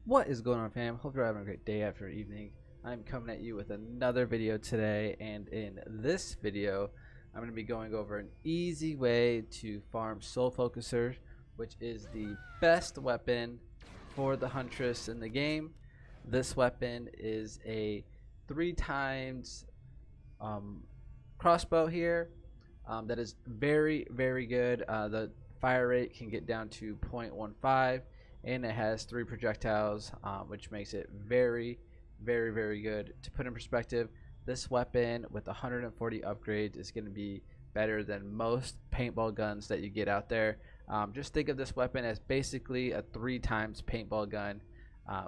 What is going on, fam? Hope you're having a great day after evening. I'm coming at you with another video today, and in this video I'm going to be going over an easy way to farm soul focusers, which is the best weapon for the huntress in the game. This weapon is a 3 times crossbow here that is very good. The fire rate can get down to 0.15, and it has 3 projectiles, which makes it very good. To put in perspective, this weapon with 140 upgrades is going to be better than most paintball guns that you get out there. Just think of this weapon as basically a 3 times paintball gun,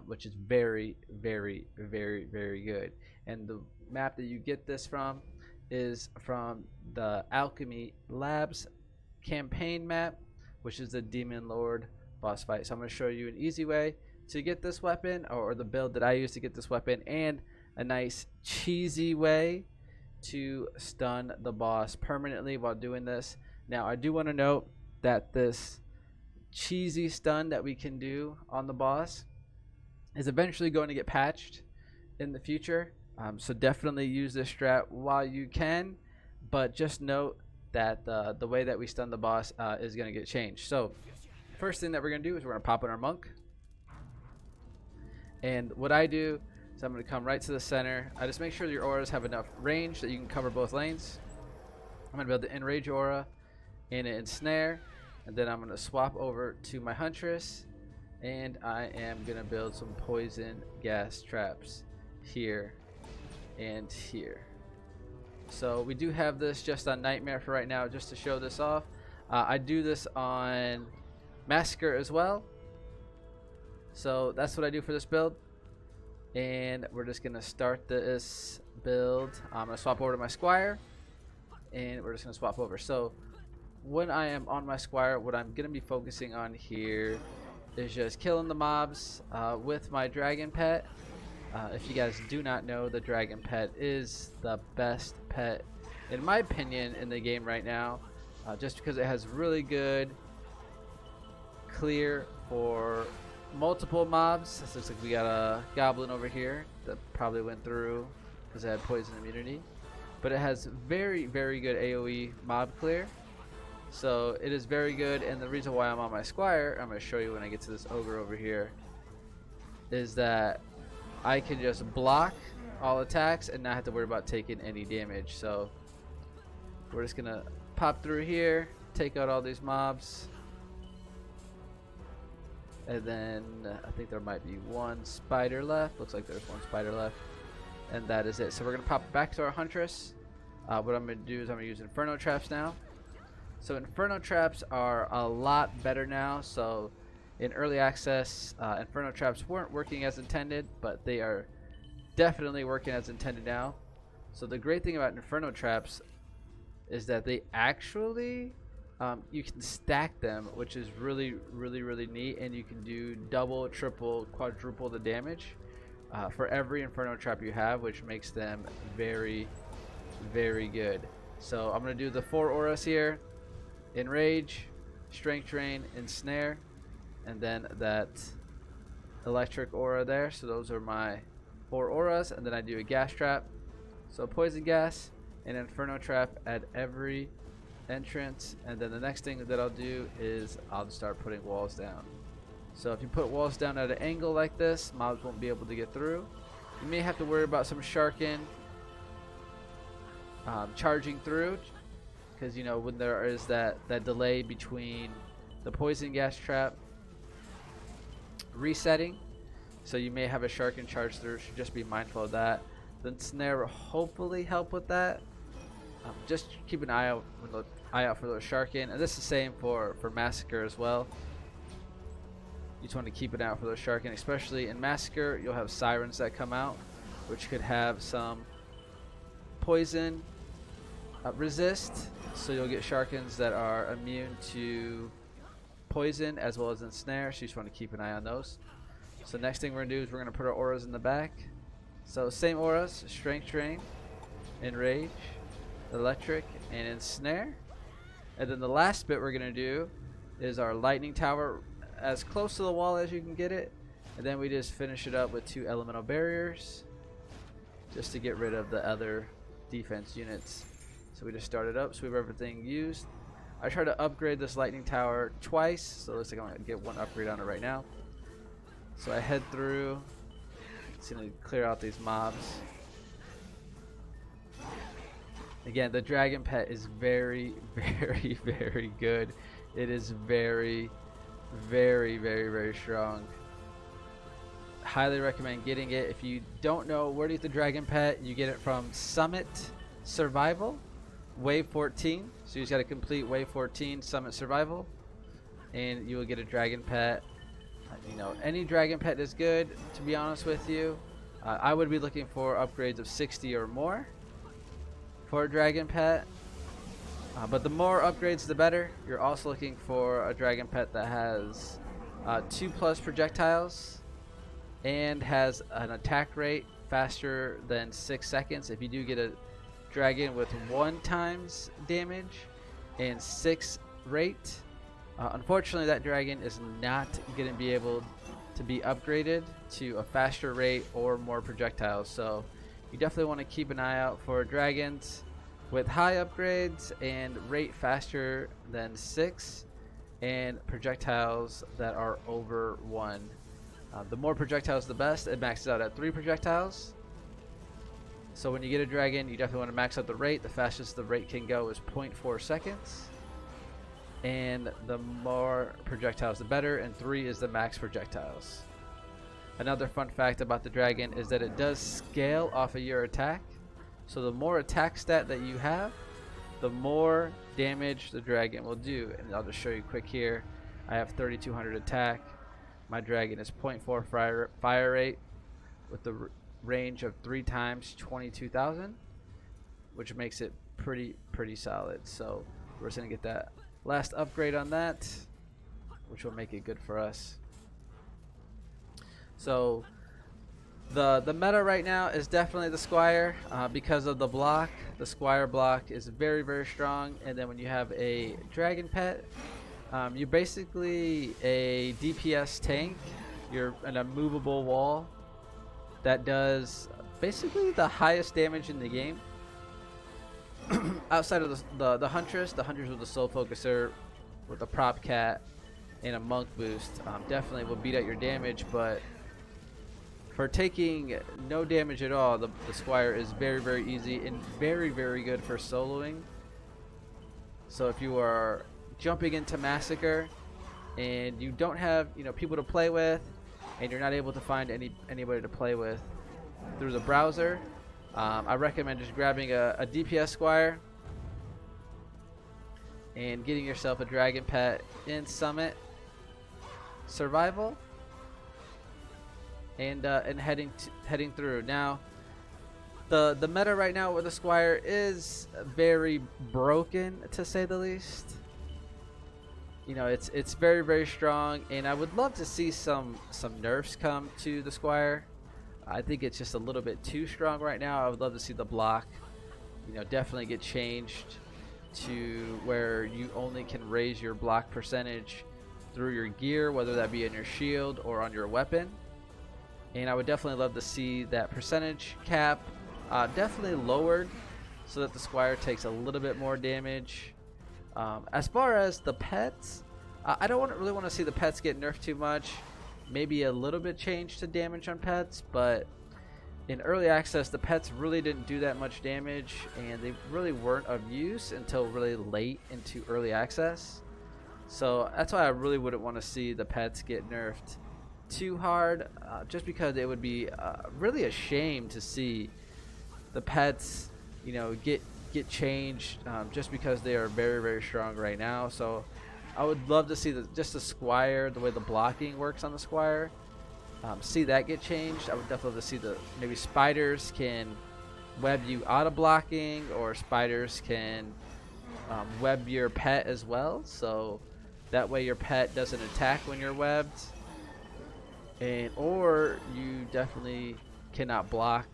which is very good. And the map that you get this from is from the Alchemy Labs campaign map, which is the Demon Lord boss fight. So I'm going to show you an easy way to get this weapon, or the build that I use to get this weapon, and a nice cheesy way to stun the boss permanently while doing this. Now I do want to note that this cheesy stun that we can do on the boss is eventually going to get patched in the future, so definitely use this strat while you can, but just note that the way that we stun the boss is going to get changed. So first thing that we're going to do is we're going to pop in our monk, and what I do is I'm going to come right to the center. I just make sure your auras have enough range that you can cover both lanes. I'm going to build the enrage aura and an ensnare, and then I'm going to swap over to my huntress, and I am going to build some poison gas traps here and here. So we do have this just on nightmare for right now, just to show this off. I do this on massacre as well, so that's what I do for this build. And we're just gonna start this build. I'm gonna swap over to my squire, and we're just gonna swap over. So when I am on my squire, what I'm gonna be focusing on here is just killing the mobs with my dragon pet. If you guys do not know, the dragon pet is the best pet in my opinion in the game right now, just because it has really good clear for multiple mobs. This looks like we got a goblin over here that probably went through because it had poison immunity, but it has very good AoE mob clear, so it is very good. And the reason why I'm on my squire, I'm going to show you when I get to this ogre over here, is that I can just block all attacks and not have to worry about taking any damage. So we're just gonna pop through here, take out all these mobs, and then I think there might be one spider left. Looks like there's one spider left, and that is it. So we're gonna pop back to our huntress. What I'm gonna do is I'm gonna use inferno traps now. So inferno traps are a lot better now. So in early access, inferno traps weren't working as intended, but they are definitely working as intended now. So the great thing about inferno traps is that they actually you can stack them, which is really neat, and you can do double, triple, quadruple the damage for every inferno trap you have, which makes them very good. So I'm gonna do the 4 auras here: enrage, strength drain, ensnare, and then that electric aura there. So those are my 4 auras, and then I do a gas trap, so poison gas and inferno trap at every entrance. And then the next thing that I'll do is I'll start putting walls down. So if you put walls down at an angle like this, mobs won't be able to get through. You may have to worry about some sharkin charging through, because you know when there is that delay between the poison gas trap resetting, so you may have a sharkin charge through. Should just be mindful of that. The snare will hopefully help with that. Just keep an eye out for those sharkin, and this is the same for massacre as well. You just want to keep an eye out for those sharkin, especially in massacre. You'll have sirens that come out, which could have some poison resist, so you'll get sharkins that are immune to poison as well as ensnare, so you just want to keep an eye on those. So next thing we're gonna do is we're gonna put our auras in the back. So same auras: strength drain, enrage, electric, and ensnare. And then the last bit we're gonna do is our lightning tower, as close to the wall as you can get it, And then we just finish it up with 2 elemental barriers just to get rid of the other defense units. So we just start it up, sweep everything used. I try to upgrade this lightning tower twice, so it looks like I'm gonna get 1 upgrade on it right now. So I head through, it's gonna clear out these mobs. Again, the dragon pet is very, very, very good. It is very, very, very, very strong. Highly recommend getting it. If you don't know where to get the dragon pet, you get it from Summit Survival, Wave 14. So you just got to complete Wave 14 Summit Survival, and you will get a dragon pet. You know, any dragon pet is good, to be honest with you. I would be looking for upgrades of 60 or more for a dragon pet, but the more upgrades the better. You're also looking for a dragon pet that has 2+ projectiles and has an attack rate faster than 6 seconds. If you do get a dragon with 1 times damage and 6 rate, unfortunately that dragon is not going to be able to be upgraded to a faster rate or more projectiles. So you definitely want to keep an eye out for dragons with high upgrades and rate faster than 6 and projectiles that are over 1. The more projectiles the best. It maxes out at 3 projectiles. So when you get a dragon, you definitely want to max out the rate. The fastest the rate can go is 0.4 seconds. And the more projectiles the better, and 3 is the max projectiles. Another fun fact about the dragon is that it does scale off of your attack. So the more attack stat that you have, the more damage the dragon will do. And I'll just show you quick here. I have 3200 attack. My dragon is 0.4 fire rate with the range of 3 times 22,000, which makes it pretty solid. So we're just gonna get that last upgrade on that, which will make it good for us. So the meta right now is definitely the Squire, because of the block. The Squire block is very strong, and then when you have a dragon pet, you're basically a DPS tank. You're an immovable wall that does basically the highest damage in the game. Outside of the huntress, the huntress with the soul focuser, with a prop cat and a monk boost, definitely will beat out your damage. But for taking no damage at all, the Squire is very easy and very good for soloing. So if you are jumping into Massacre and you don't have people to play with, and you're not able to find anybody to play with through the browser, I recommend just grabbing a DPS Squire and getting yourself a dragon pet in Summit Survival, and heading through. Now the meta right now with the Squire is very broken, to say the least. It's very strong, and I would love to see some nerfs come to the Squire. I think it's just a little bit too strong right now. I would love to see the block definitely get changed to where you only can raise your block percentage through your gear, whether that be in your shield or on your weapon. And I would definitely love to see that percentage cap definitely lowered, so that the Squire takes a little bit more damage. As far as the pets, I don't really want to see the pets get nerfed too much. Maybe a little bit change to damage on pets, but in early access the pets really didn't do that much damage, and they really weren't of use until really late into early access. So that's why I really wouldn't want to see the pets get nerfed too hard, just because it would be really a shame to see the pets get changed, just because they are very strong right now. So I would love to see just the Squire, the way the blocking works on the Squire, see that get changed. I would definitely love to see maybe spiders can web you out of blocking, or spiders can web your pet as well, so that way your pet doesn't attack when you're webbed, or you definitely cannot block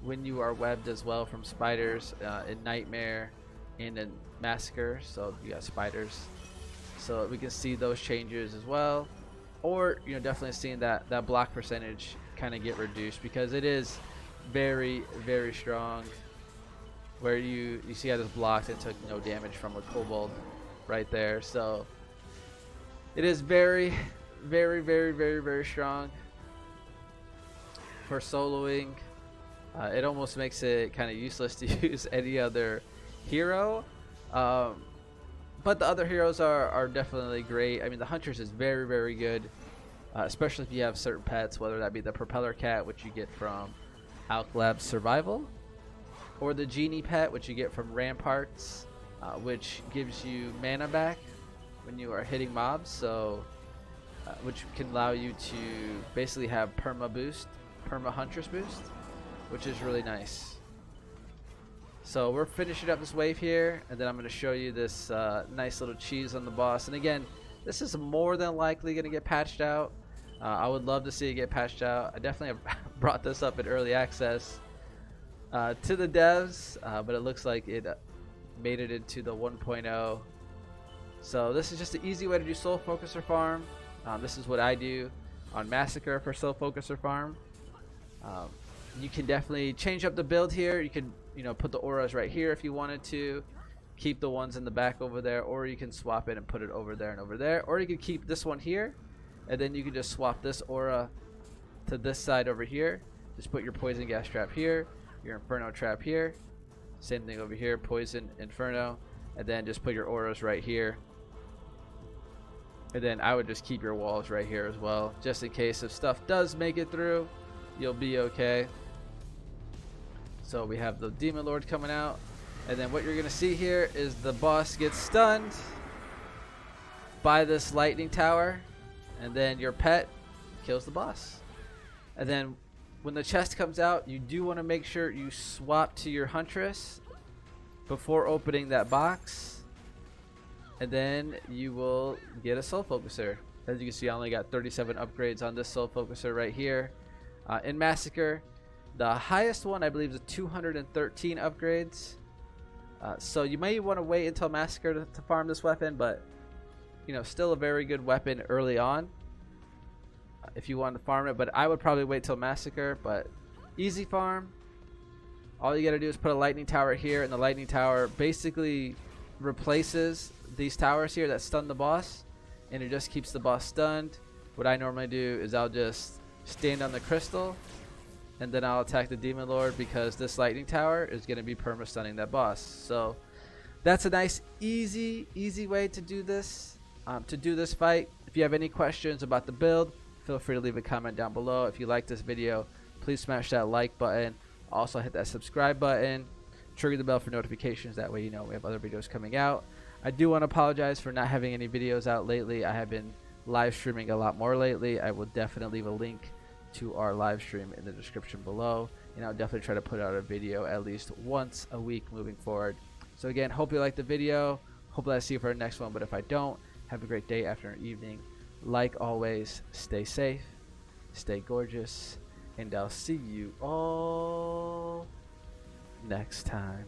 when you are webbed as well from spiders in Nightmare and in Massacre. So you got spiders, so we can see those changes as well. or definitely seeing that block percentage kind of get reduced, because it is very, very strong. Where you see how this blocked and took no damage from a kobold right there. So it is very, very, very, very, very strong for soloing. It almost makes it kind of useless to use any other hero. But the other heroes are definitely great. I mean, the huntress is very, very good, especially if you have certain pets, whether that be the propeller cat, which you get from Alklab's Survival, or the genie pet, which you get from Ramparts, which gives you mana back when you are hitting mobs. So, which can allow you to basically have perma huntress boost, which is really nice. So we're finishing up this wave here, and then I'm going to show you this nice little cheese on the boss. And again, this is more than likely going to get patched out. I would love to see it get patched out. I definitely have brought this up in early access to the devs, but it looks like it made it into the 1.0. So this is just an easy way to do soul focuser farm. This is what I do on Massacre for soul focuser farm. You can definitely change up the build here. You can put the auras right here if you wanted to, keep the ones in the back over there, or you can swap it and put it over there and over there, or you can keep this one here, and then you can just swap this aura to this side over here. Just put your poison gas trap here, your inferno trap here, same thing over here, poison, inferno, and then just put your auras right here. And then I would just keep your walls right here as well, just in case if stuff does make it through, you'll be okay. So we have the demon lord coming out, and then what you're gonna see here is the boss gets stunned by this lightning tower, and then your pet kills the boss. And then when the chest comes out, you do want to make sure you swap to your huntress before opening that box, and then you will get a soul focuser. As you can see, I only got 37 upgrades on this soul focuser right here. In Massacre, the highest one I believe is 213 upgrades. So you may want to wait until Massacre to farm this weapon, but still a very good weapon early on if you want to farm it. But I would probably wait till Massacre. But easy farm. All you gotta do is put a lightning tower here, and the lightning tower basically replaces these towers here that stun the boss, and it just keeps the boss stunned. What I normally do is I'll just stand on the crystal, and then I'll attack the demon lord, because this lightning tower is going to be perma stunning that boss. So that's a nice easy way to do this fight. If you have any questions about the build, feel free to leave a comment down below. If you like this video, please smash that like button. Also hit that subscribe button, trigger the bell for notifications, that way you know we have other videos coming out. I do want to apologize for not having any videos out lately. I have been live streaming a lot more lately. I will definitely leave a link to our live stream in the description below, and I'll definitely try to put out a video at least once a week moving forward. So again, hope you liked the video. Hopefully I see you for the next one, but if I don't, have a great day, afternoon, evening. Like always, stay safe, stay gorgeous, and I'll see you all next time.